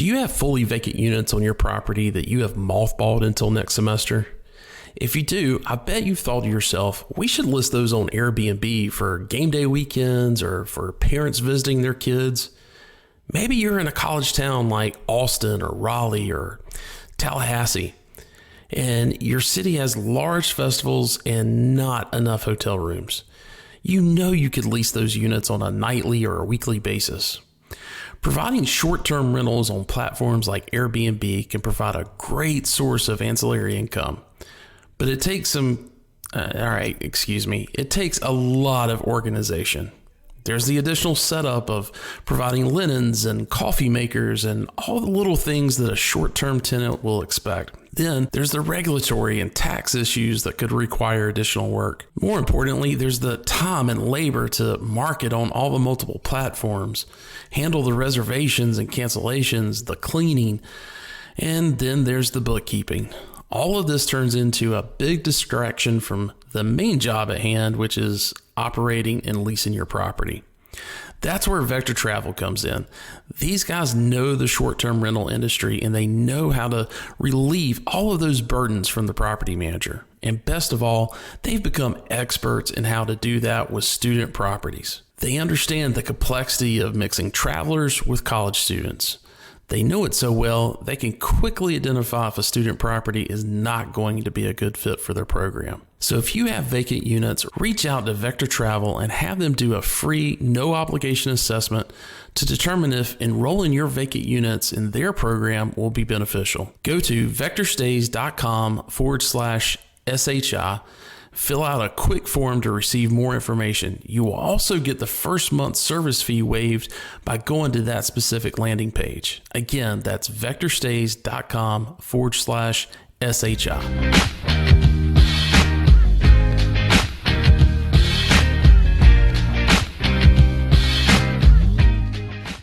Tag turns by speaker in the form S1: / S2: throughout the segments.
S1: Do you have fully vacant units on your property that you have mothballed until next semester? If you do, I bet you've thought to yourself, we should list those on Airbnb for game day weekends or for parents visiting their kids. Maybe you're in a college town like Austin or Raleigh or Tallahassee, and your city has large festivals and not enough hotel rooms. You know you could lease those units on a nightly or a weekly basis. Providing short-term rentals on platforms like Airbnb can provide a great source of ancillary income, but it takes it takes a lot of organization. There's the additional setup of providing linens and coffee makers and all the little things that a short-term tenant will expect. Then there's the regulatory and tax issues that could require additional work. More importantly, there's the time and labor to market on all the multiple platforms, handle the reservations and cancellations, the cleaning, and then there's the bookkeeping. All of this turns into a big distraction from the main job at hand, which is operating and leasing your property. That's where Vector Travel comes in. These guys know the short-term rental industry and they know how to relieve all of those burdens from the property manager. And best of all, they've become experts in how to do that with student properties. They understand the complexity of mixing travelers with college students. They know it so well, they can quickly identify if a student property is not going to be a good fit for their program. So if you have vacant units, reach out to Vector Travel and have them do a free, no obligation assessment to determine if enrolling your vacant units in their program will be beneficial. Go to vectorstays.com/SHI. Fill out a quick form to receive more information. You will also get the first month's service fee waived by going to that specific landing page. Again, that's vectorstays.com/SHI.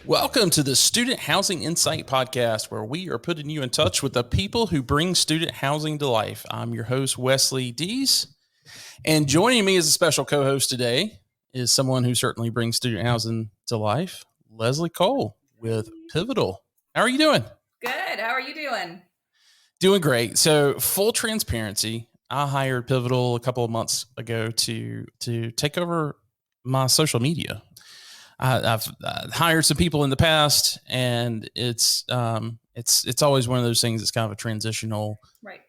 S1: Welcome to the Student Housing Insight Podcast, where we are putting you in touch with the people who bring student housing to life. I'm your host, Wesley Dees. And joining me as a special co-host today is someone who certainly brings student housing to life, Leslie Cole with Pivotal. How are you doing?
S2: Good. How are you doing?
S1: Doing great. So full transparency, I hired Pivotal a couple of months ago to take over my social media. I've hired some people in the past, and it's always one of those things that's kind of a transitional,
S2: right?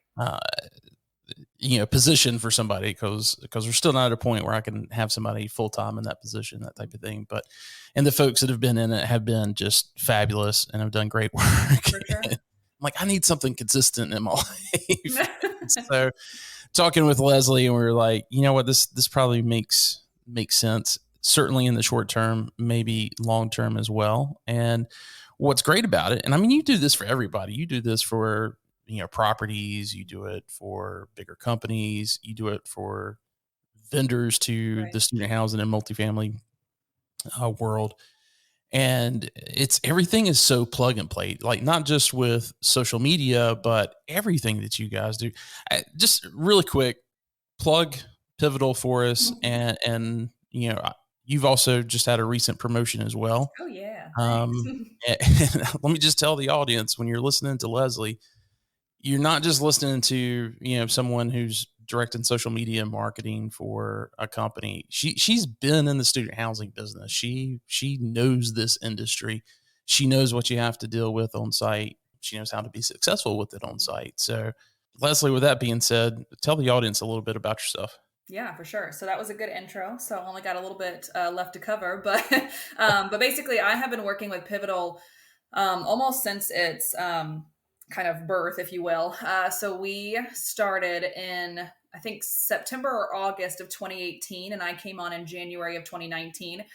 S1: Position for somebody because we're still not at a point where I can have somebody full time in that position, that type of thing. And the folks that have been in it have been just fabulous and have done great work.
S2: For sure.
S1: I'm like, I need something consistent in my life. So talking with Leslie, and we were like, you know what, this probably makes sense. Certainly in the short term, maybe long term as well. And what's great about it, and I mean, you do this for everybody. You do this for properties, you do it for bigger companies, you do it for vendors to the student housing and multifamily world. And everything is so plug and play, like not just with social media, but everything that you guys do. Just really quick, plug Pivotal for us. And you've also just had a recent promotion as well.
S2: Oh yeah.
S1: Let me just tell the audience, when you're listening to Leslie, you're not just listening to, someone who's directing social media marketing for a company. She's been in the student housing business. She knows this industry. She knows what you have to deal with on site. She knows how to be successful with it on site. So Leslie, with that being said, tell the audience a little bit about yourself.
S2: Yeah, for sure. So that was a good intro. So I only got a little bit left to cover, but basically I have been working with Pivotal almost since its kind of birth, if you will. So we started in, I think, September or August of 2018, and I came on in January of 2019.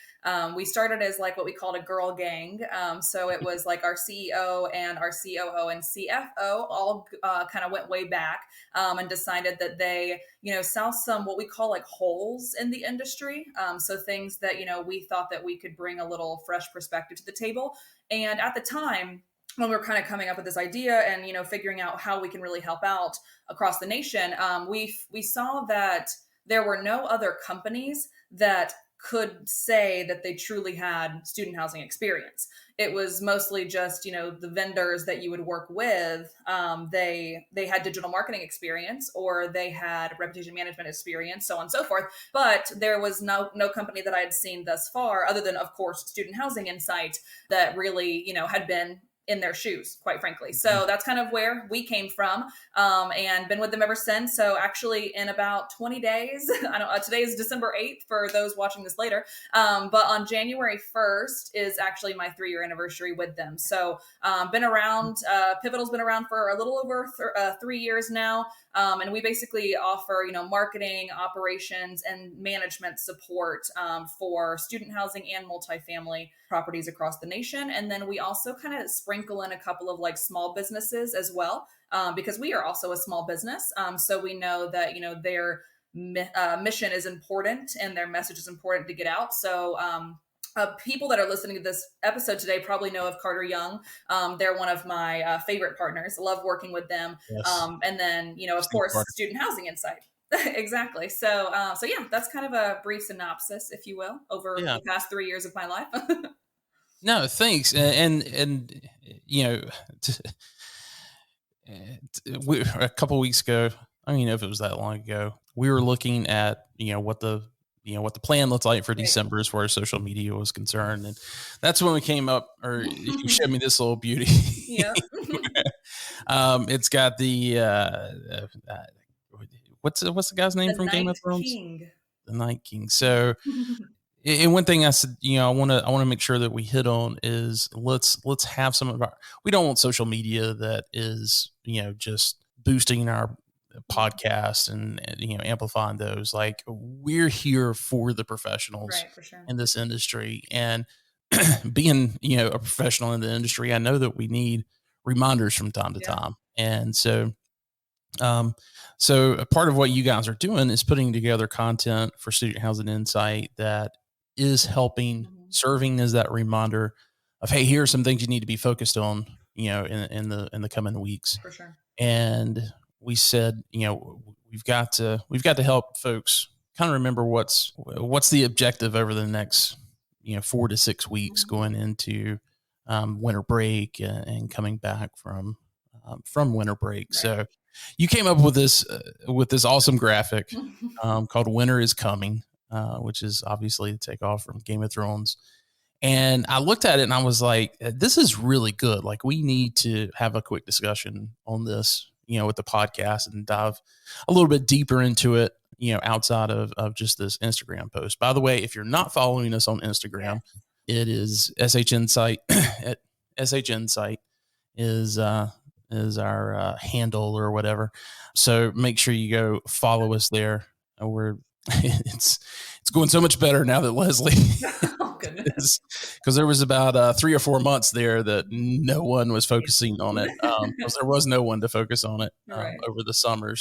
S2: We started as like what we called a girl gang. So it was like our CEO and our COO and CFO all kind of went way back and decided that they, saw some what we call like holes in the industry. So things that, we thought that we could bring a little fresh perspective to the table. And at the time, when we were kind of coming up with this idea and, figuring out how we can really help out across the nation, we saw that there were no other companies that could say that they truly had student housing experience. It was mostly just, the vendors that you would work with. They had digital marketing experience, or they had reputation management experience, so on and so forth. But there was no company that I had seen thus far, other than, of course, Student Housing Insight, that really, had been in their shoes, quite frankly. So that's kind of where we came from, and been with them ever since. So actually, in about 20 days, today is December 8th for those watching this later, but on January 1st is actually my 3-year anniversary with them. So been around, Pivotal's been around for a little over 3 years now. And we basically offer, marketing, operations, and management support for student housing and multifamily properties across the nation. And then we also kind of sprinkle in a couple of small businesses as well, because we are also a small business. So we know that, their mission is important and their message is important to get out. So people that are listening to this episode today probably know of Carter Young. They're one of my favorite partners. I love working with them.
S1: Yes.
S2: And then, of course,
S1: Carter.
S2: Student Housing Insight. Exactly. So yeah, that's kind of a brief synopsis, if you will, over the past 3 years of my life.
S1: No, thanks. And a couple weeks ago, I don't even know if it was that long ago, we were looking at, what the plan looks like for December as far as social media was concerned. And that's when we came up, or you showed me this little beauty.
S2: Yeah.
S1: It's got the, what's the guy's name from Game of Thrones?
S2: King.
S1: The Night King. So, and one thing I said, I want to make sure that we hit on is let's have some of our, we don't want social media that is, just boosting our podcast and amplifying those. Like, we're here for the professionals,
S2: right, for sure,
S1: in this industry. And being, a professional in the industry, I know that we need reminders from time to time. And so, so a part of what you guys are doing is putting together content for Student Housing Insight that is helping, serving as that reminder of, hey, here are some things you need to be focused on, in the coming weeks.
S2: For sure.
S1: And we said, we've got to help folks kind of remember what's the objective over the next, 4 to 6 weeks going into winter break and coming back from winter break. Right. So you came up with this awesome graphic called "Winter is Coming," which is obviously the takeoff from Game of Thrones. And I looked at it and I was like, "This is really good. Like, we need to have a quick discussion on this, with the podcast, and dive a little bit deeper into it, outside of just this Instagram post." By the way, if you're not following us on Instagram, it is SH Insight. SH Insight is our handle or whatever. So make sure you go follow us there. It's going so much better now that Leslie, because there was about 3 or 4 months there that no one was focusing on it, because there was no one to focus on it over the summer.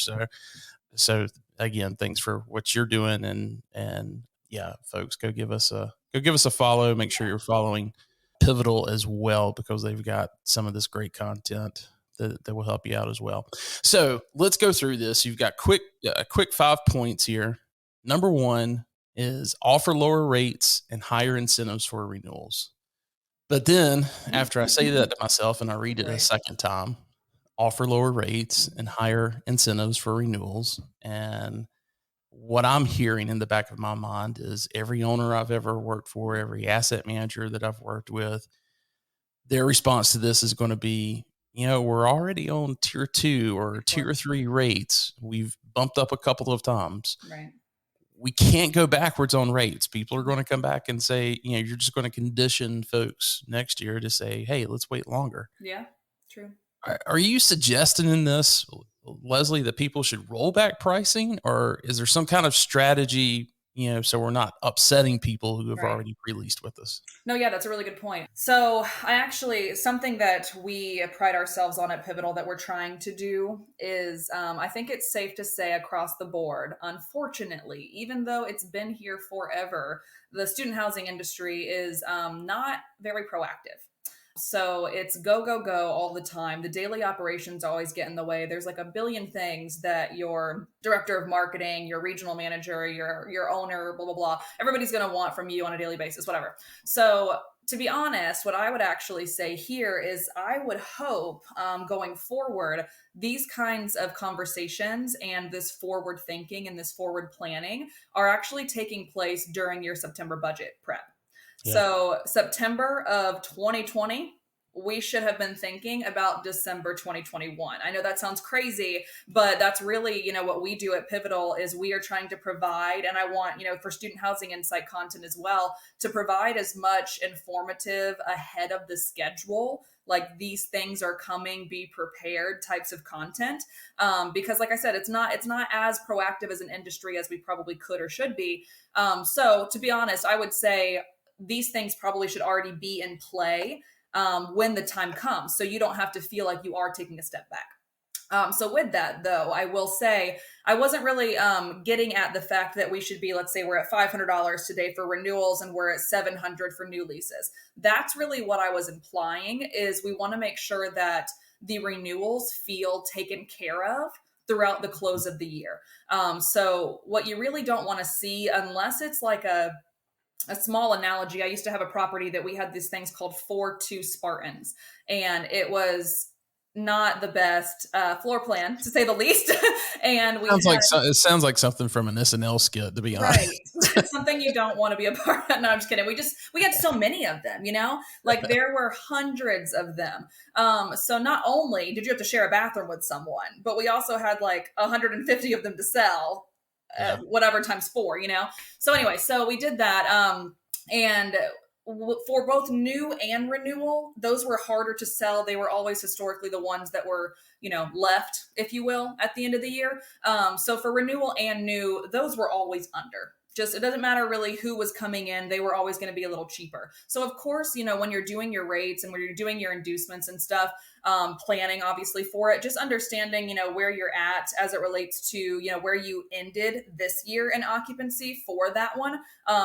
S1: So again, thanks for what you're doing, and yeah, folks, go give us a follow. Make sure you're following Pivotal as well, because they've got some of this great content that will help you out as well. So let's go through this. You've got quick 5 points here. Number 1 is offer lower rates and higher incentives for renewals. But then after I say that to myself and I read it a second time, offer lower rates and higher incentives for renewals. And what I'm hearing in the back of my mind is every owner I've ever worked for, every asset manager that I've worked with, their response to this is going to be, we're already on tier 2 or tier 3 rates. We've bumped up a couple of times.
S2: Right.
S1: We can't go backwards on rates. People are going to come back and say, you're just going to condition folks next year to say, hey, let's wait longer.
S2: Yeah, true.
S1: Are you suggesting in this, Leslie, that people should roll back pricing, or is there some kind of strategy, so we're not upsetting people who have already pre-leased with us?
S2: No, yeah, that's a really good point. So something that we pride ourselves on at Pivotal that we're trying to do is, I think it's safe to say across the board, unfortunately, even though it's been here forever, the student housing industry is not very proactive. So it's go, go, go all the time. The daily operations always get in the way. There's like a billion things that your director of marketing, your regional manager, your owner, blah, blah, blah, everybody's going to want from you on a daily basis, whatever. So to be honest, what I would actually say here is I would hope going forward, these kinds of conversations and this forward thinking and this forward planning are actually taking place during your September budget prep.
S1: Yeah.
S2: So, September of 2020, we should have been thinking about December 2021. I know that sounds crazy, but that's really, what we do at Pivotal is we are trying to provide, and I want, for student housing insight content as well, to provide as much informative ahead of the schedule, like these things are coming, be prepared types of content. Because like I said, it's not as proactive as an industry as we probably could or should be. So to be honest, I would say these things probably should already be in play when the time comes. So you don't have to feel like you are taking a step back. So with that, though, I will say I wasn't really getting at the fact that we should be, let's say we're at $500 today for renewals and we're at $700 for new leases. That's really what I was implying is we want to make sure that the renewals feel taken care of throughout the close of the year. So what you really don't want to see, unless it's like a small analogy, I used to have a property that we had these things called 4-2 Spartans, and it was not the best floor plan, to say the least. And
S3: it sounds like something from an SNL skit, to be honest.
S2: Right. Something you don't want to be a part of. No, I'm just kidding. We had so many of them, like there were hundreds of them. So not only did you have to share a bathroom with someone, but we also had like 150 of them to sell. Whatever times 4, So anyway, so we did that. And for both new and renewal, those were harder to sell. They were always historically the ones that were, left, if you will, at the end of the year. So for renewal and new, those were always under. Just, it doesn't matter really who was coming in. They were always going to be a little cheaper. So of course, when you're doing your rates and when you're doing your inducements and stuff, planning obviously for it, just understanding, where you're at as it relates to, where you ended this year in occupancy for that one,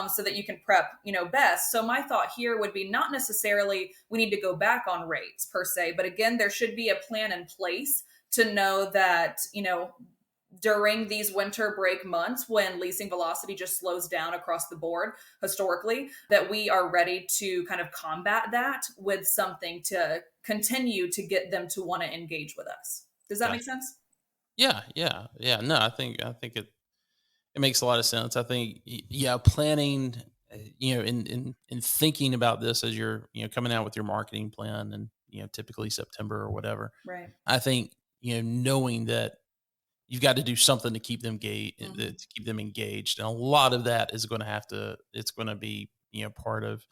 S2: so that you can prep, best. So my thought here would be not necessarily we need to go back on rates per se, but again, there should be a plan in place to know that, during these winter break months when leasing velocity just slows down across the board historically, that we are ready to kind of combat that with something to continue to get them to want to engage with us. Does that make sense?
S3: Yeah. No, I think it makes a lot of sense. I think, planning, in thinking about this as you're, coming out with your marketing plan and, typically September or whatever.
S2: Right.
S3: I think, knowing that you've got to do something to keep them engaged. And a lot of that is going to it's going to be, part of,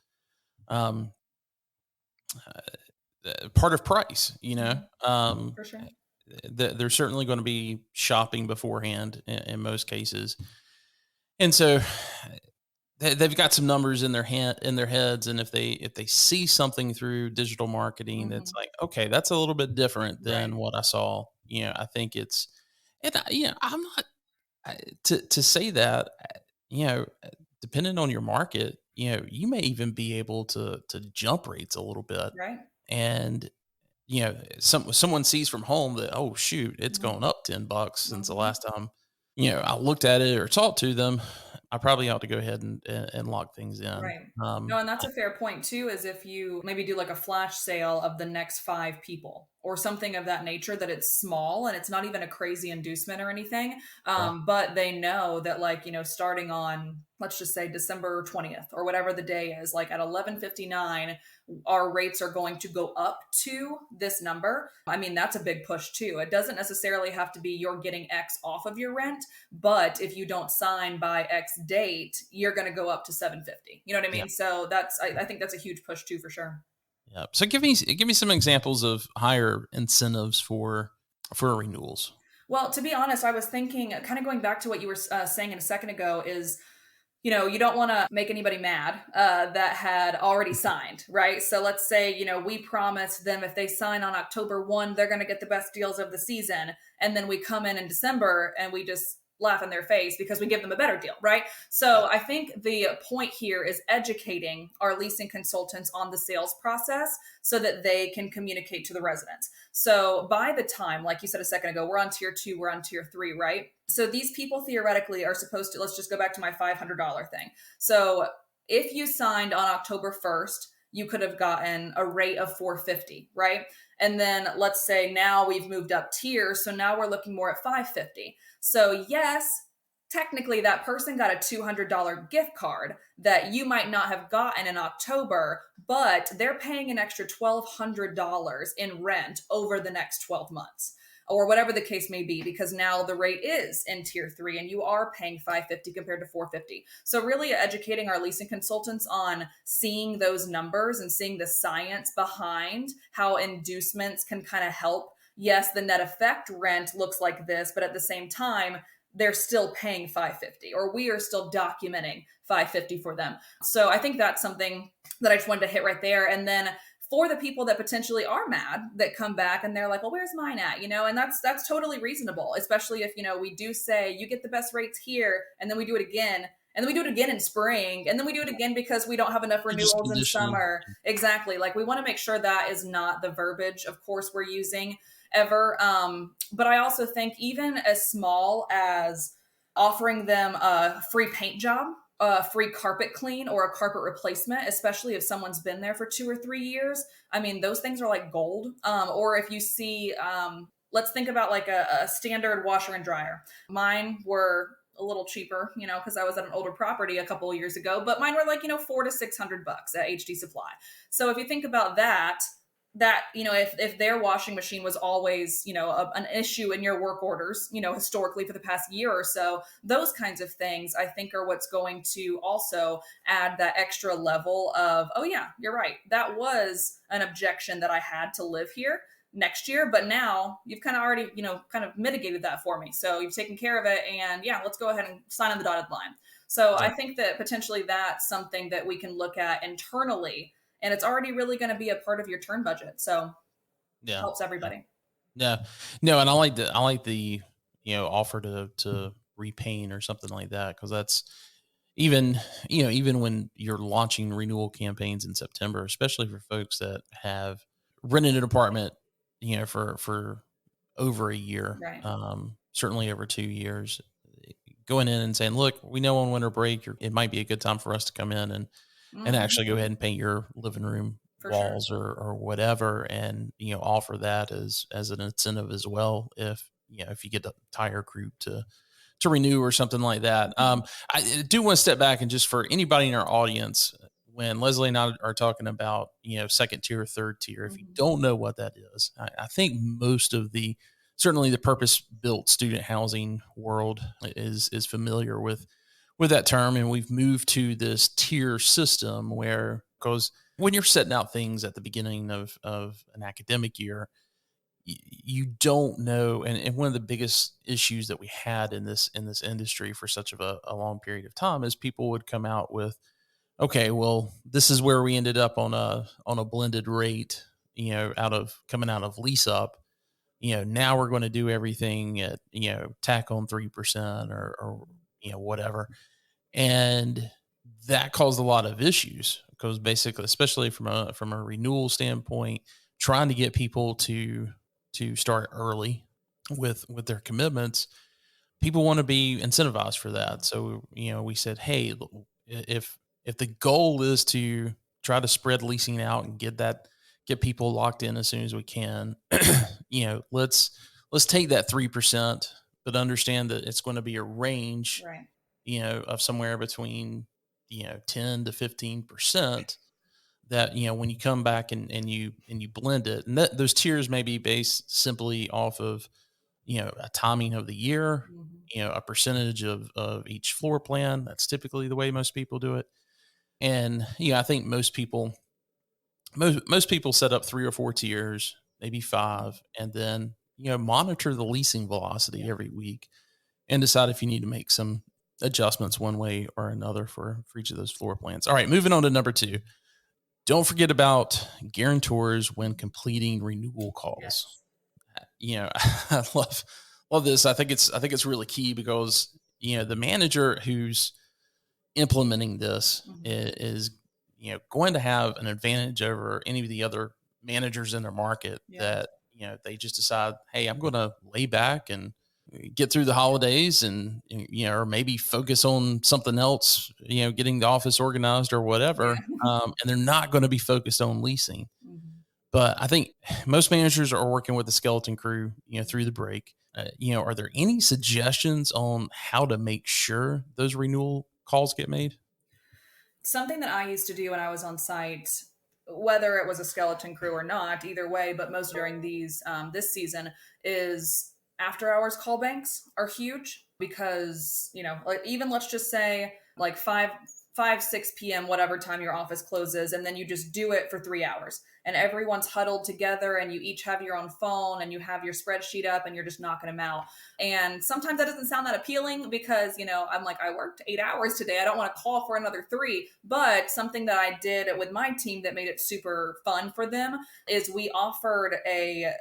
S3: price,
S2: For sure.
S3: They're certainly going to be shopping beforehand in most cases. And so they've got some numbers in their heads. And if they see something through digital marketing, that's like, okay, that's a little bit different than what I saw. I think it's, and I'm not to say that, depending on your market, you may even be able to jump rates a little bit.
S2: Right.
S3: And, someone sees from home that, oh shoot, it's going up $10 since the last time, I looked at it or talked to them. I probably ought to go ahead and lock things in.
S2: Right. No, and that's a fair point too, is if you maybe do like a flash sale of the next 5 people or something of that nature, that it's small and it's not even a crazy inducement or anything. But they know that, like, starting on, let's just say December 20th or whatever the day is, like at 11:59, our rates are going to go up to this number. I mean, that's a big push too. It doesn't necessarily have to be you're getting X off of your rent, but if you don't sign by X date, you're going to go up to $750. You know what I mean? Yeah. So I think that's a huge push too, for sure.
S3: Yeah. So give me some examples of higher incentives for renewals.
S2: Well, to be honest, I was thinking, kind of going back to what you were saying a second ago, is, you don't want to make anybody mad that had already signed, right? So let's say, we promised them if they sign on October 1, they're going to get the best deals of the season. And then we come in December and we just, laugh in their face because we give them a better deal, right? So I think the point here is educating our leasing consultants on the sales process so that they can communicate to the residents. So by the time, like you said a second ago, we're on tier 2, we're on tier 3, right? So these people theoretically are supposed to, let's just go back to my $500 thing. So if you signed on October 1st, you could have gotten a rate of $450, right? And then let's say now we've moved up tiers. So now we're looking more at $550. So yes, technically that person got a $200 gift card that you might not have gotten in October, but they're paying an extra $1,200 in rent over the next 12 months. Or whatever the case may be, because now the rate is in tier 3 and you are paying $550 compared to $450. So really educating our leasing consultants on seeing those numbers and seeing the science behind how inducements can kind of help. Yes, the net effect rent looks like this, but at the same time, they're still paying $550, or we are still documenting $550 for them. So I think that's something that I just wanted to hit right there. And then for the people that potentially are mad that come back and they're like, well, where's mine at? And that's totally reasonable, especially if, we do say you get the best rates here, and then we do it again. And then we do it again in spring. And then we do it again because we don't have enough renewals in summer. Exactly. Like, we want to make sure that is not the verbiage, of course, we're using ever. But I also think even as small as offering them a free paint job, a free carpet clean, or a carpet replacement, especially if someone's been there for 2 or 3 years. I mean, those things are like gold. Or if you see, let's think about like a standard washer and dryer. Mine were a little cheaper, because I was at an older property a couple of years ago, but mine were like, $400 to $600 at HD Supply. So if you think about that, if their washing machine was always, an issue in your work orders, historically for the past year or so, those kinds of things I think are what's going to also add that extra level of, oh yeah, you're right. That was an objection that I had to live here next year, but now you've kind of already, kind of mitigated that for me. So you've taken care of it, and yeah, let's go ahead and sign on the dotted line. So I think that potentially that's something that we can look at internally, and it's already really going to be a part of your turn budget. So it helps everybody.
S3: No, and I like the offer to repaint or something like that, because that's even when you're launching renewal campaigns in September, especially for folks that have rented an apartment, for over a year,
S2: right.
S3: Certainly over 2 years, going in and saying, look, we know on winter break, it might be a good time for us to come in and actually go ahead and paint your living room walls, sure, or whatever, and offer that as an incentive as well, if you get the entire group to renew or something like that. I do want to step back, and just for anybody in our audience, when Leslie and I are talking about second tier, third tier, if you don't know what that is, I think most of certainly the purpose-built student housing world is familiar with that term. And we've moved to this tier system where, because when you're setting out things at the beginning of an academic year, you don't know. And one of the biggest issues that we had in this industry for such of a long period of time is people would come out with, okay, well, this is where we ended up on a blended rate, coming out of lease up. Now we're going to do everything at, tack on 3% or whatever. And that caused a lot of issues, because basically, especially from a renewal standpoint, trying to get people to start early with their commitments, people want to be incentivized for that. So, we said, hey, if the goal is to try to spread leasing out and get people locked in as soon as we can, let's take that 3%, but understand that it's going to be a range,
S2: right,
S3: of somewhere between, 10 to 15%, that, when you come back and you blend it, and those tiers may be based simply off of, a timing of the year, a percentage of each floor plan. That's typically the way most people do it. And, I think most people set up 3 or 4 tiers, maybe 5, and then, monitor the leasing velocity every week and decide if you need to make some adjustments one way or another for each of those floor plans. All right, moving on to number 2. Don't forget about guarantors when completing renewal calls.
S2: Yes.
S3: I love this. I think it's really key because, the manager who's implementing this is, going to have an advantage over any of the other managers in their market
S2: Yeah.
S3: that, they just decide, hey, I'm going to lay back and get through the holidays and, or maybe focus on something else, getting the office organized or whatever. And they're not going to be focused on leasing.
S2: Mhm.
S3: But I think most managers are working with the skeleton crew, through the break. Are there any suggestions on how to make sure those renewal calls get made?
S2: Something that I used to do when I was on site, whether it was a skeleton crew or not, either way, but most during these this season, is after hours call banks are huge because like even let's just say like 6 p.m. whatever time your office closes, and then you just do it for 3 hours and everyone's huddled together and you each have your own phone and you have your spreadsheet up and you're just knocking them out. And sometimes that doesn't sound that appealing because, I'm like, I worked 8 hours today. I don't want to call for another three. But something that I did with my team that made it super fun for them is we offered an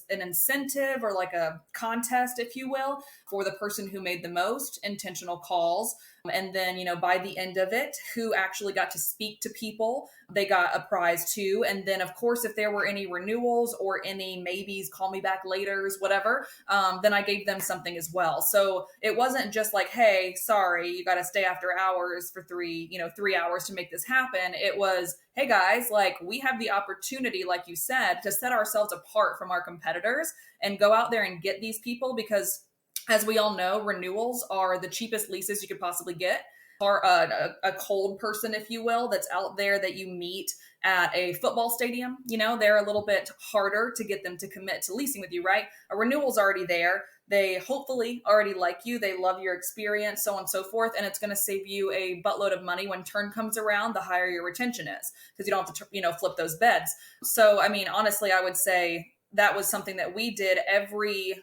S2: incentive or like a contest, if you will, for the person who made the most intentional calls. And then, by the end of it, who actually got to speak to people, they got a prize too. And then, of course, if there were any renewals or any maybes, call me back laters, whatever, then I gave them something as well. So it wasn't just like, hey, sorry, you got to stay after hours for 3 hours to make this happen. It was, hey guys, like we have the opportunity, like you said, to set ourselves apart from our competitors and go out there and get these people because, as we all know, renewals are the cheapest leases you could possibly get. Or a cold person, if you will, that's out there that you meet at a football stadium. They're a little bit harder to get them to commit to leasing with you, right? A renewal's already there. They hopefully already like you. They love your experience, so on and so forth. And it's going to save you a buttload of money when turn comes around, the higher your retention is, because you don't have to, flip those beds. So, I mean, honestly, I would say that was something that we did every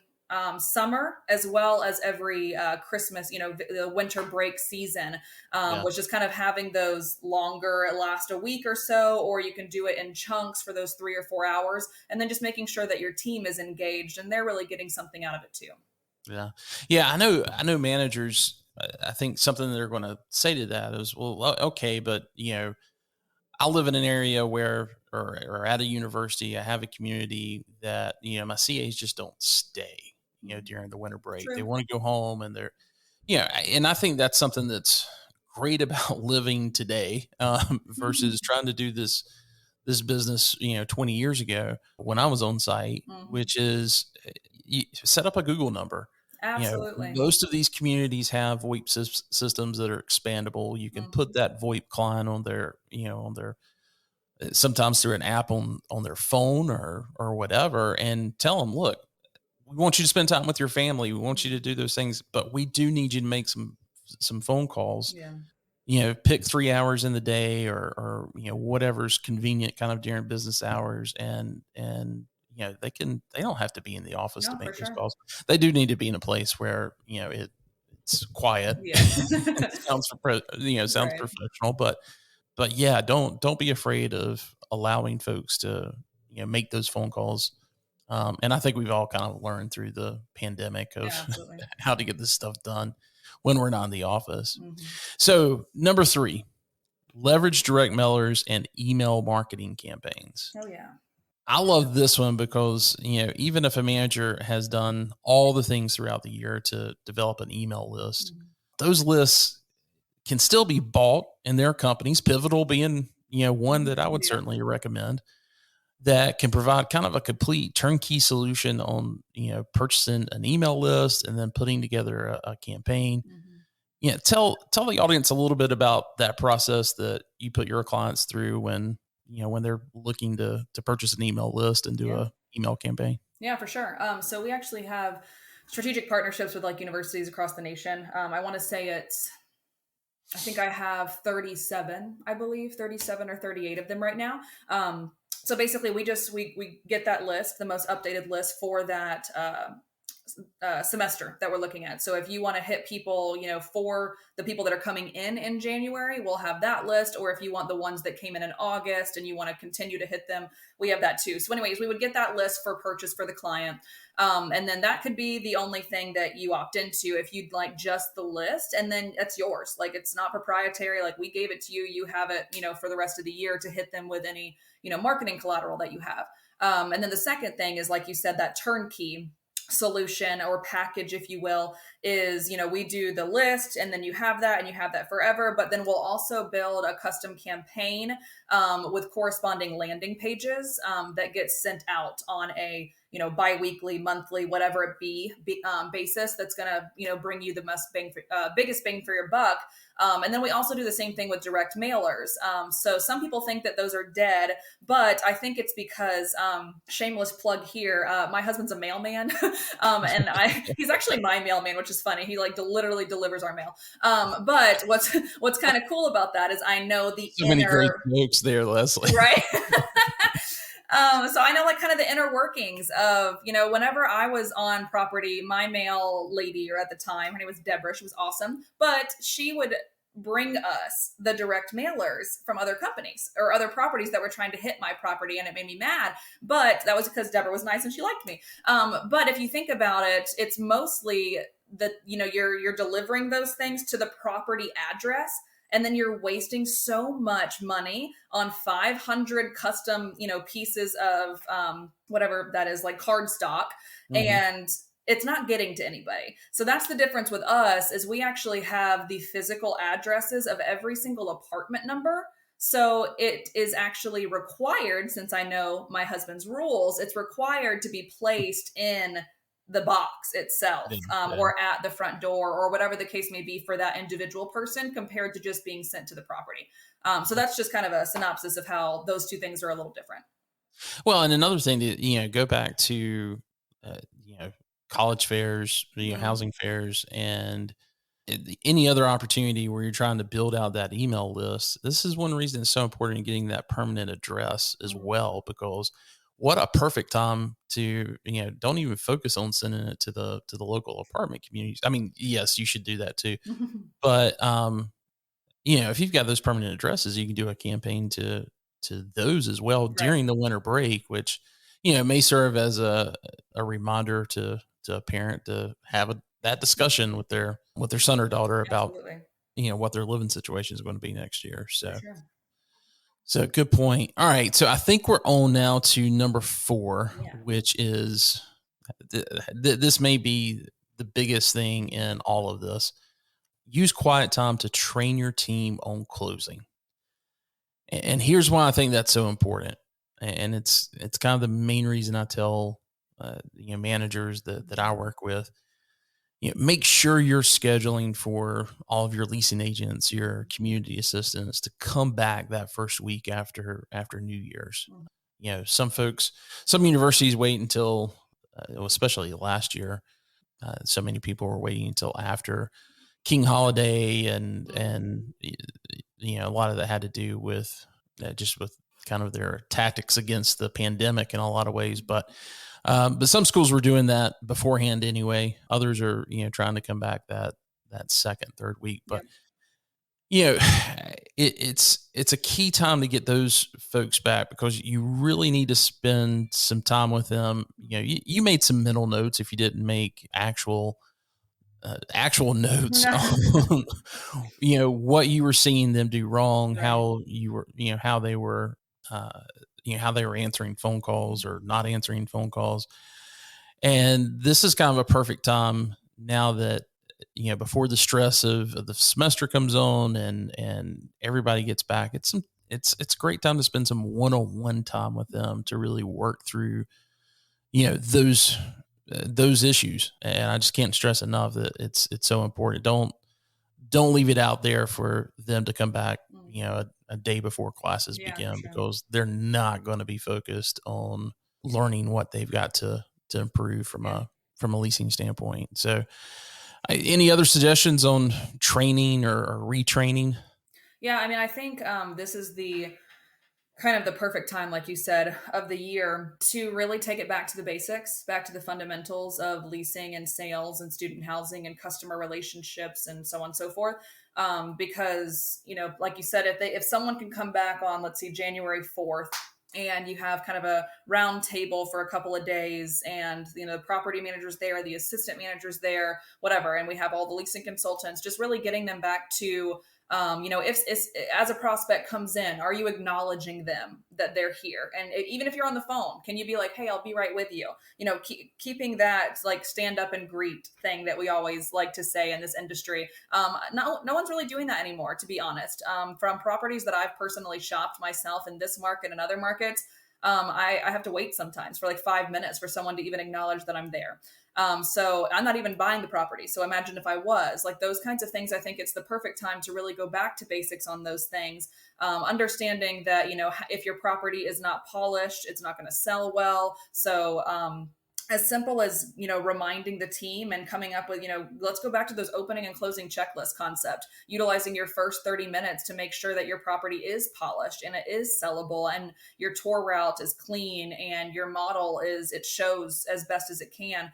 S2: summer as well as every Christmas, the winter break season,
S3: Yeah.
S2: was just kind of having those longer, last a week or so, or you can do it in chunks for those 3 or 4 hours, and then just making sure that your team is engaged and they're really getting something out of it too.
S3: Yeah. Yeah. I know managers, I think something they're going to say to that is, well, okay, but I live in an area where, or at a university, I have a community that, my CAs just don't stay, during the winter break. They
S2: True.
S3: want to go home and and I think that's something that's great about living today, versus trying to do this business, 20 years ago when I was on site, which is you set up a Google number.
S2: Absolutely.
S3: Most of these communities have VoIP systems that are expandable. You can put that VoIP client on their, sometimes through an app on their phone or whatever, and tell them, look, we want you to spend time with your family. We want you to do those things, but we do need you to make some phone calls.
S2: Yeah.
S3: Pick 3 hours in the day or whatever's convenient kind of during business hours, and they don't have to be in the office to
S2: No, for
S3: make those
S2: sure.
S3: calls. They do need to be in a place where it's quiet.
S2: Yeah.
S3: It sounds sounds
S2: Right.
S3: professional, but yeah, don't be afraid of allowing folks to make those phone calls. And I think we've all kind of learned through the pandemic
S2: Yeah,
S3: of
S2: absolutely.
S3: how to get this stuff done when we're not in the office.
S2: Mhm.
S3: So number 3, leverage direct mailers and email marketing campaigns.
S2: Oh yeah.
S3: I love this one because, even if a manager has done all the things throughout the year to develop an email list, those lists can still be bought in their companies, Pivotal being, one that I would
S2: Yeah.
S3: certainly recommend, that can provide kind of a complete turnkey solution on, purchasing an email list and then putting together a campaign. Tell the audience a little bit about that process that you put your clients through when they're looking to purchase an email list and do
S2: Yeah.
S3: a email campaign.
S2: Yeah, for sure. So we actually have strategic partnerships with like universities across the nation. I want to say I think I have 37, I believe 37 or 38 of them right now. So basically we get that list, the most updated list for that semester that we're looking at. So if you want to hit people, for the people that are coming in January, we'll have that list. Or if you want the ones that came in August and you want to continue to hit them, we have that too. So anyways, we would get that list for purchase for the client. And then that could be the only thing that you opt into if you'd like just the list, and then it's yours. Like, it's not proprietary. Like, we gave it to you, you have it, for the rest of the year to hit them with any, marketing collateral that you have. And then the second thing is, like you said, that turnkey solution or package, if you will, is, we do the list, and then you have that and you have that forever. But then we'll also build a custom campaign with corresponding landing pages that gets sent out on a bi-weekly, monthly, whatever it be basis. That's going to bring you the biggest bang for your buck. And then we also do the same thing with direct mailers. So some people think that those are dead, but I think it's because, shameless plug here, my husband's a mailman, and he's actually my mailman, which is funny. He literally delivers our mail. But what's kind of cool about that is I know the
S3: so many great jokes there, Leslie.
S2: Right. So I know kind of the inner workings of, whenever I was on property, my mail lady, or at the time, her name was Deborah, she was awesome, but she would bring us the direct mailers from other companies or other properties that were trying to hit my property, and it made me mad. But that was because Deborah was nice and she liked me. But if you think about it, it's mostly that, you're delivering those things to the property address, and then you're wasting so much money on 500 custom, pieces of whatever that is, like card stock. Mm-hmm. And it's not getting to anybody. So that's the difference with us, is we actually have the physical addresses of every single apartment number. So it is actually required, since I know my husband's rules, it's required to be placed in the box itself, or at the front door, or whatever the case may be for that individual person, compared to just being sent to the property. So that's just kind of a synopsis of how those two things are a little different.
S3: Well, and another thing to, go back to, college fairs,
S2: Mm-hmm.
S3: housing fairs, and any other opportunity where you're trying to build out that email list. This is one reason it's so important in getting that permanent address as well, because what a perfect time to, don't even focus on sending it to the local apartment communities. I mean, yes, you should do that too. But, if you've got those permanent addresses, you can do a campaign to those as well during the winter break, which, may serve as a reminder to a parent to have that discussion with their son or daughter about, what their living situation is going to be next year. So, So good point. All right. So I think we're on now to number 4, which is this may be the biggest thing in all of this. Use quiet time to train your team on closing. And here's why I think that's so important. And it's kind of the main reason I tell managers that I work with. Make sure you're scheduling for all of your leasing agents, your community assistants to come back that first week after New Year's. Some universities wait until, especially last year, so many people were waiting until after King Holiday, and a lot of that had to do with just with kind of their tactics against the pandemic in a lot of ways, but some schools were doing that beforehand anyway. Others are, trying to come back that second, third week. But, it's a key time to get those folks back, because you really need to spend some time with them. You made some mental notes if you didn't make actual notes on, what you were seeing them do wrong, how you were, how they were, how they were answering phone calls or not answering phone calls. And this is kind of a perfect time now that, before the stress of the semester comes on and everybody gets back, it's a great time to spend some one-on-one time with them to really work through, those issues. And I just can't stress enough that it's so important. Don't leave it out there for them to come back, a day before classes begin, because they're not going to be focused on learning what they've got to improve from a leasing standpoint. So any other suggestions on training or retraining?
S2: Yeah. I mean, I think this is kind of the perfect time, like you said, of the year to really take it back to the basics, back to the fundamentals of leasing and sales and student housing and customer relationships and so on and so forth. Because, like you said, if someone can come back on, let's see, January 4th, and you have kind of a round table for a couple of days, and the property managers there, the assistant managers there, whatever, and we have all the leasing consultants, just really getting them back to if as a prospect comes in, are you acknowledging them that they're here? And even if you're on the phone, can you be like, hey, I'll be right with you? Keeping that like stand up and greet thing that we always like to say in this industry. No one's really doing that anymore, to be honest. From properties that I've personally shopped myself in this market and other markets, I have to wait sometimes for like 5 minutes for someone to even acknowledge that I'm there. So I'm not even buying the property. So imagine if I was, like, those kinds of things. I think it's the perfect time to really go back to basics on those things. Understanding that, if your property is not polished, it's not going to sell well. So, as simple as, reminding the team and coming up with, let's go back to those opening and closing checklist concept, utilizing your first 30 minutes to make sure that your property is polished and it is sellable and your tour route is clean and your model it shows as best as it can,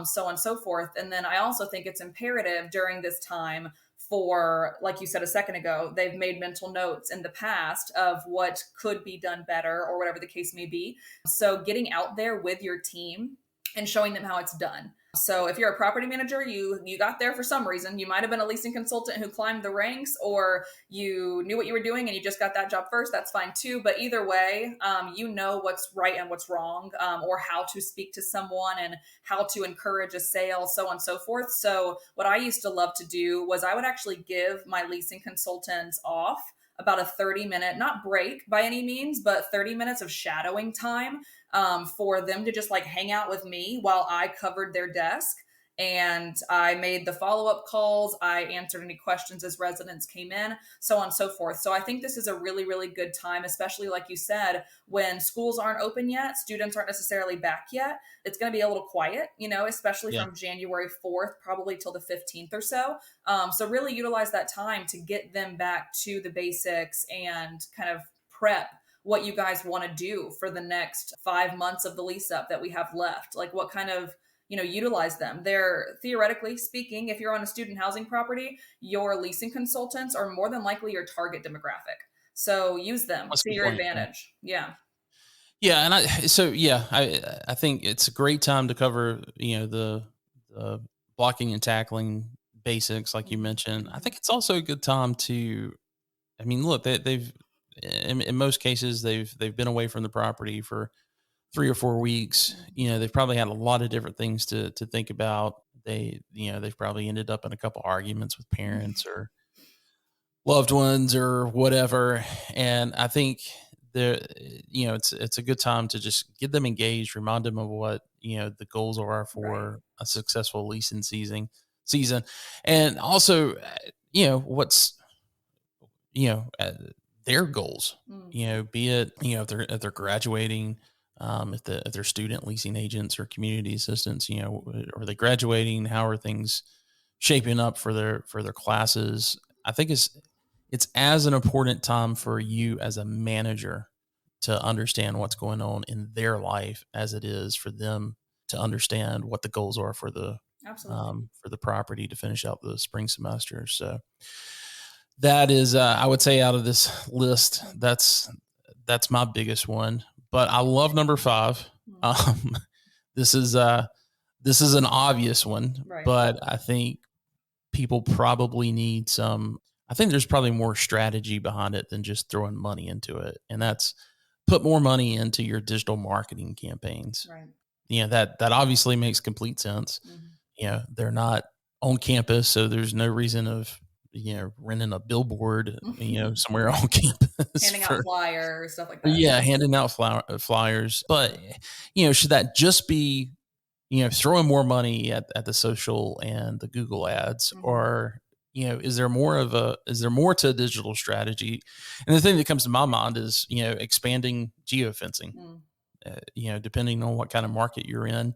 S2: so on and so forth. And then I also think it's imperative during this time for, like you said a second ago, they've made mental notes in the past of what could be done better or whatever the case may be. So getting out there with your team and showing them how it's done. So if you're a property manager, you got there for some reason. You might have been a leasing consultant who climbed the ranks, or you knew what you were doing and you just got that job first. That's fine too. But either way, what's right and what's wrong, or how to speak to someone and how to encourage a sale, so on and so forth. So what I used to love to do was I would actually give my leasing consultants off about a 30-minute, not break by any means, but 30 minutes of shadowing time, for them to just like hang out with me while I covered their desk. And I made the follow-up calls. I answered any questions as residents came in, so on and so forth. So I think this is a really, really good time, especially like you said, when schools aren't open yet, students aren't necessarily back yet. It's going to be a little quiet, especially from January 4th, probably till the 15th or so. So really utilize that time to get them back to the basics and kind of prep what you guys want to do for the next 5 months of the lease up that we have left. Like what kind of, utilize them. They're, theoretically speaking, if you're on a student housing property, your leasing consultants are more than likely your target demographic. So use them to your advantage. Yeah.
S3: Yeah. And I think it's a great time to cover, the blocking and tackling basics, like you mentioned. I think it's also a good time to, look, they've, in most cases, they've been away from the property for 3 or 4 weeks. They've probably had a lot of different things to think about. They've probably ended up in a couple arguments with parents or loved ones or whatever. And I think it's a good time to just get them engaged, remind them of what, the goals are for a successful leasing season. And also, what's, their goals, be it, if they're graduating, if they're student leasing agents or community assistants, are they graduating? How are things shaping up for their classes? I think it's as an important time for you as a manager to understand what's going on in their life as it is for them to understand what the goals are for the property to finish out the spring semester. So that is, I would say, out of this list, that's my biggest one. But I love number 5. This is an obvious one, but I think people probably need some. I think there's probably more strategy behind it than just throwing money into it, and that's put more money into your digital marketing campaigns. Right. That obviously makes complete sense. Mm-hmm. They're not on campus, so there's no reason of renting a billboard, somewhere on campus.
S2: Handing out flyers, stuff like that.
S3: Yeah, handing out flyers. But, should that just be, throwing more money at the social and the Google ads? Mm-hmm. Or, is there more to a digital strategy? And the thing that comes to my mind is, expanding geofencing, depending on what kind of market you're in.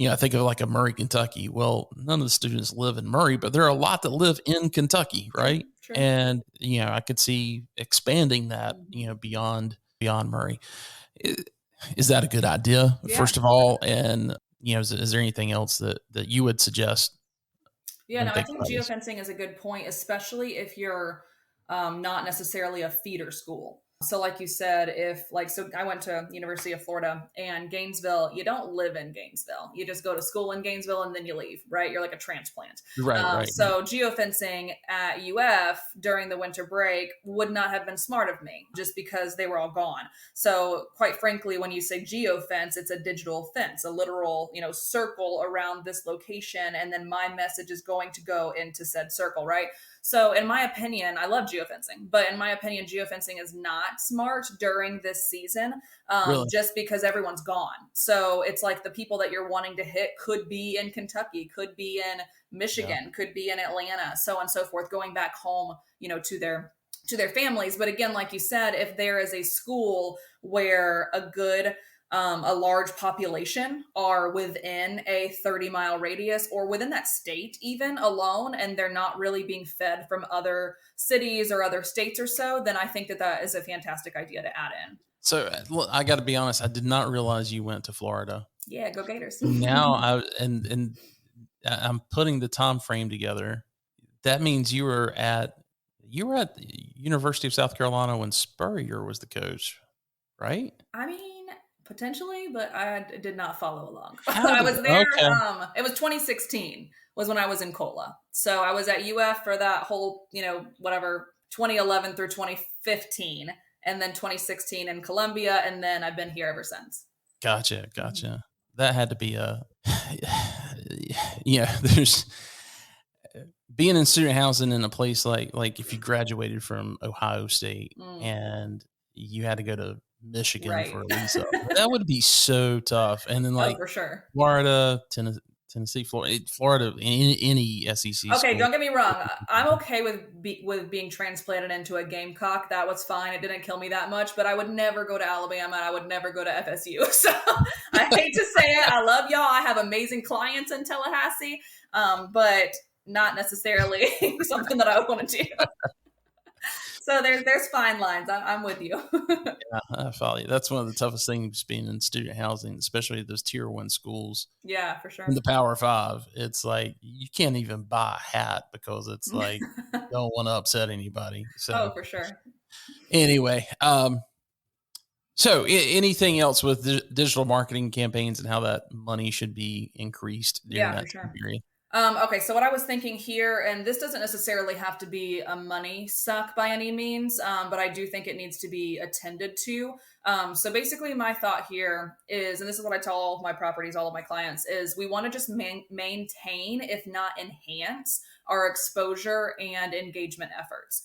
S3: I think of like a Murray, Kentucky. Well, none of the students live in Murray, but there are a lot that live in Kentucky, right? True. And, I could see expanding that, beyond beyond Murray. Is that a good idea, first of all? And, is there anything else that you would suggest?
S2: Yeah,
S3: when
S2: no, I
S3: thinking
S2: think
S3: about this?
S2: geofencing is a good point, especially if you're not necessarily a feeder school. So, like you said, so I went to University of Florida and Gainesville. You don't live in Gainesville. You just go to school in Gainesville and then you leave, right? You're like a transplant.
S3: Right.
S2: So, geofencing at UF during the winter break would not have been smart of me, just because they were all gone. So, quite frankly, when you say geofence, it's a digital fence, a literal, circle around this location, and then my message is going to go into said circle, right? So in my opinion, I love geofencing, but in my opinion, geofencing is not smart during this season,
S3: Really?
S2: just because everyone's gone. So it's like the people that you're wanting to hit could be in Kentucky, could be in Michigan, could be in Atlanta, so on and so forth, going back home, to their families. But again, like you said, if there is a school where a large population are within a 30-mile radius or within that state even alone, and they're not really being fed from other cities or other states or so, then I think that is a fantastic idea to add in.
S3: So I got to be honest, I did not realize you went to Florida.
S2: Yeah, go Gators.
S3: Now I'm putting the time frame together. That means you were at the University of South Carolina when Spurrier was the coach, right?
S2: I mean, potentially, but I did not follow along.
S3: How
S2: I
S3: did-
S2: was there.
S3: okay.
S2: It was 2016 was when I was in Cola. So I was at UF for that whole, 2011 through 2015, and then 2016 in Columbia, and then I've been here ever since.
S3: Gotcha. That had to be there's being in student housing in a place like if you graduated from Ohio State and you had to go to Michigan
S2: Right.
S3: for a lease up, that would be so tough. And then
S2: For sure.
S3: Florida, Tennessee, Florida, any SEC.
S2: Okay,
S3: school.
S2: don't get me wrong. I'm okay with being transplanted into a Gamecock. That was fine. It didn't kill me that much, but I would never go to Alabama. And I would never go to FSU. So I hate to say it. I love y'all. I have amazing clients in Tallahassee, but not necessarily something that I would want to do. So there's fine lines. I'm with you.
S3: Yeah, I follow you. That's one of the toughest things being in student housing, especially those tier 1 schools.
S2: Yeah, for sure.
S3: In the Power 5, it's like you can't even buy a hat because it's like you don't want to upset anybody. So,
S2: for sure.
S3: Anyway, so anything else with digital marketing campaigns and how that money should be increased during that period?
S2: Okay, so what I was thinking here, and this doesn't necessarily have to be a money suck by any means, but I do think it needs to be attended to. So basically my thought here is, and this is what I tell all of my properties, all of my clients, is we want to just maintain, if not enhance, our exposure and engagement efforts.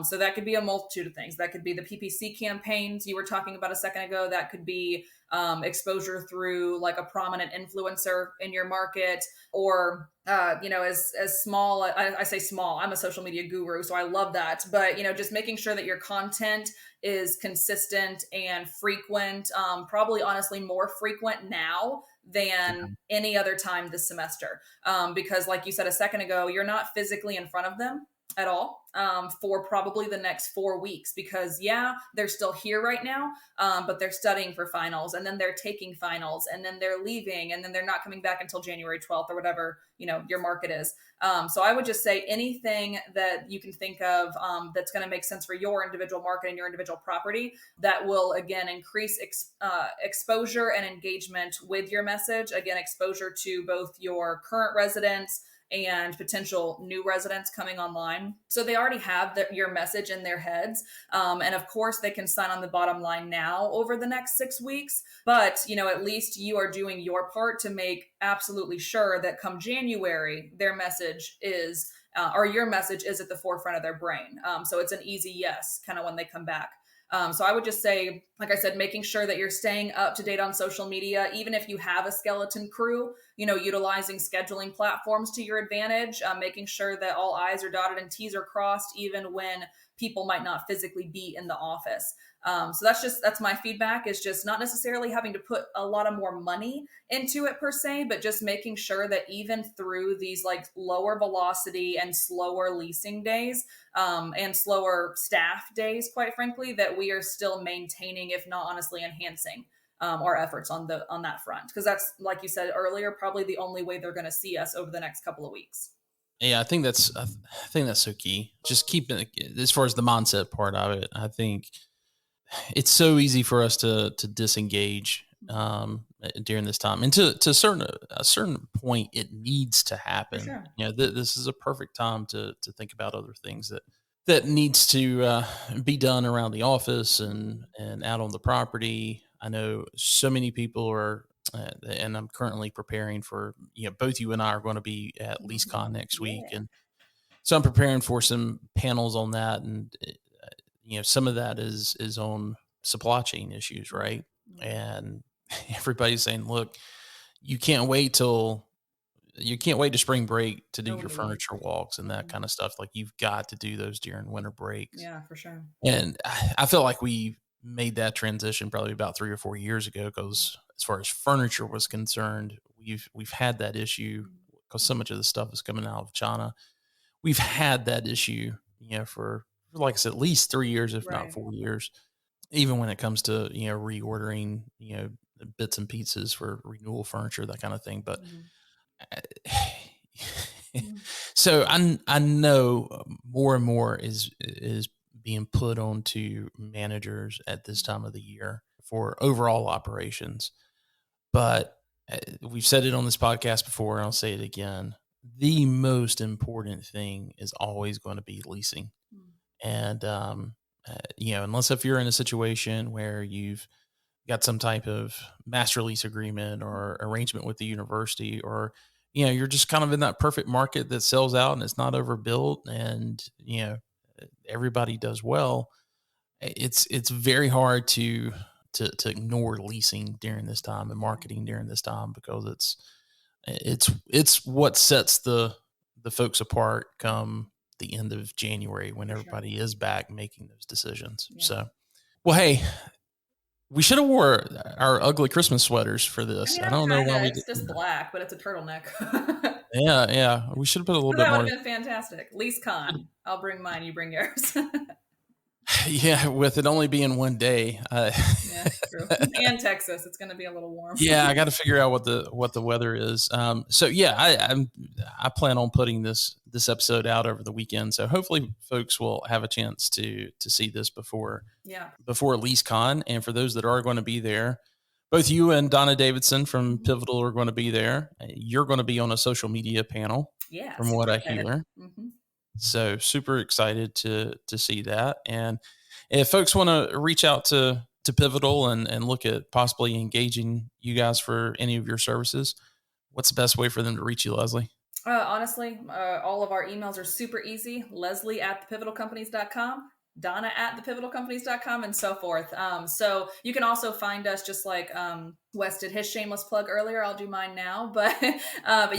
S2: So that could be a multitude of things. That could be the PPC campaigns you were talking about a second ago. That could be exposure through like a prominent influencer in your market, or as small. I say small. I'm a social media guru, so I love that. But just making sure that your content is consistent and frequent. Probably, honestly, more frequent now than any other time this semester, because, like you said a second ago, you're not physically in front of them at all for probably the next 4 weeks, because they're still here right now, but they're studying for finals, and then they're taking finals, and then they're leaving, and then they're not coming back until January 12th or whatever your market is. So I would just say anything that you can think of that's going to make sense for your individual market and your individual property that will, again, increase exposure and engagement with your message. Again, exposure to both your current residents and potential new residents coming online. So they already have your message in their heads. And of course, they can sign on the bottom line now over the next 6 weeks. But, at least you are doing your part to make absolutely sure that come January, their message is, or your message is at the forefront of their brain. So it's an easy yes, kind of when they come back. So I would just say, like I said, making sure that you're staying up to date on social media, even if you have a skeleton crew, utilizing scheduling platforms to your advantage, making sure that all I's are dotted and T's are crossed, even when people might not physically be in the office. So that's my feedback, is just not necessarily having to put a lot of more money into it per se, but just making sure that even through these like lower velocity and slower leasing days, and slower staff days, quite frankly, that we are still maintaining, if not honestly enhancing, our efforts on that front. Because that's, like you said earlier, probably the only way they're going to see us over the next couple of weeks.
S3: Yeah, I think that's so key. Just keeping it, as far as the mindset part of it, I think it's so easy for us to disengage during this time, and to a certain point, it needs to happen.
S2: Sure.
S3: This is a perfect time to think about other things that needs to be done around the office and out on the property. I know so many people are. And I'm currently preparing for, both you and I are going to be at LeaseCon next week. And so I'm preparing for some panels on that. And, some of that is on supply chain issues, right? And everybody's saying, look, you can't wait to spring break to do your furniture walks and that kind of stuff. Like, you've got to do those during winter breaks.
S2: Yeah, for sure.
S3: And I feel like we made that transition probably about 3 or 4 years ago, because as far as furniture was concerned, we've had that issue because so much of the stuff is coming out of China. We've had that issue, for like I said, at least 3 years, if not 4 years, even when it comes to, reordering, bits and pieces for renewal furniture, that kind of thing. But so I know more and more is being put onto managers at this time of the year for overall operations. But we've said it on this podcast before, and I'll say it again. The most important thing is always going to be leasing. And, unless if you're in a situation where you've got some type of master lease agreement or arrangement with the university, or, you're just kind of in that perfect market that sells out and it's not overbuilt, and, everybody does well, it's very hard to ignore leasing during this time and marketing during this time, because it's what sets the folks apart come the end of January, when everybody is back making those decisions. Yeah. So, well, hey, we should have wore our ugly Christmas sweaters for this. I don't know why we did.
S2: It's just black, but it's a turtleneck.
S3: Yeah. We should have put a little bit more.
S2: That would have been fantastic. LeaseCon. I'll bring mine. You bring yours.
S3: Yeah, with it only being one day.
S2: Yeah, true. And Texas, it's going to be a little warm.
S3: Yeah, I got to figure out what the weather is. So yeah, I plan on putting this episode out over the weekend. So hopefully, folks will have a chance to see this before LeaseCon. And for those that are going to be there, both you and Donna Davidson from Pivotal are going to be there. You're going to be on a social media panel.
S2: Yeah,
S3: from what I hear. Mm-hmm. So super excited to see that. And if folks want to reach out to Pivotal and look at possibly engaging you guys for any of your services, what's the best way for them to reach you, Leslie?
S2: Honestly, all of our emails are super easy. Leslie@thepivotalcompanies.com, Donna@thepivotalcompanies.com, and so forth. So you can also find us, just like Wes did his shameless plug earlier. I'll do mine now, but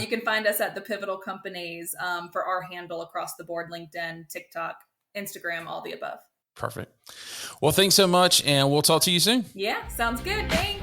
S2: you can find us at The Pivotal Companies for our handle across the board: LinkedIn, TikTok, Instagram, all the above.
S3: Perfect. Well, thanks so much, and we'll talk to you soon.
S2: Yeah, sounds good. Thanks.